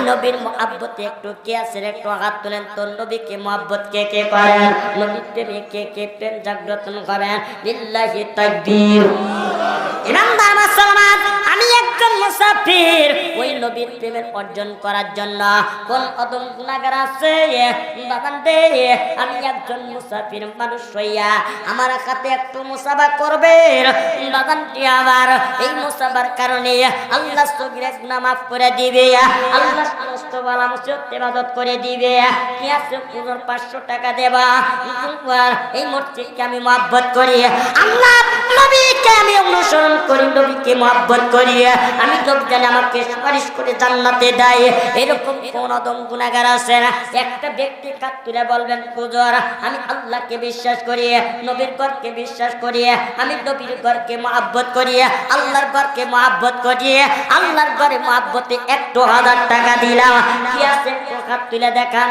নবীর মুহাব্বতে একটু কে আছেন একটু হাত তুলেন তো। নবীকে মুহাব্বত কে কে করেন? নবীর প্রেমে কে কে প্রেম জাগ্রত করেন? লিল্লাহি তাকবীর। ইমানদার মুসলমান, আমি একজন মুসাফির। ওই নবীর প্রেমের অর্জন করার জন্য কোন অদম গুনাহগার আছে বাবান দে? আমি একজন মুসাফির মানুষ হইয়া আমার হাতে একটু মুসাফা করবেন বাবানটি আমার। এই মুসাফার কারণে আল্লাহ সগীরা গুনাহ মাফ করে দিবে, আল্লাহ সমস্ত বালা মুসিবত ইবাদত করে দিবে। কি আছে 500 টাকা দেবা, এই মসজিদকে আমি মুহাব্বত করি, আল্লাহ নবীকে আমি অনুসরণ করি, নবীকে মুহাব্বত করি, আমি তো জানি আমাকে সুপারিশ করে জান্নাতে দেয়। এরকম কোন অদম গুনাহগার আছে? একটা ব্যক্তি কাত তুলে বলবেন হুজুর আমি আল্লাহকে বিশ্বাস করি, নবীর ঘরকে বিশ্বাস করি, আমি নবীর ঘরকে মুহাব্বত করি, আল্লাহর ঘরকে মুহাব্বত করি, আল্লাহর ঘরে মুহাব্বতে 1000 টাকা দিলাম। কি আছে একটু কাত তুলে দেখান।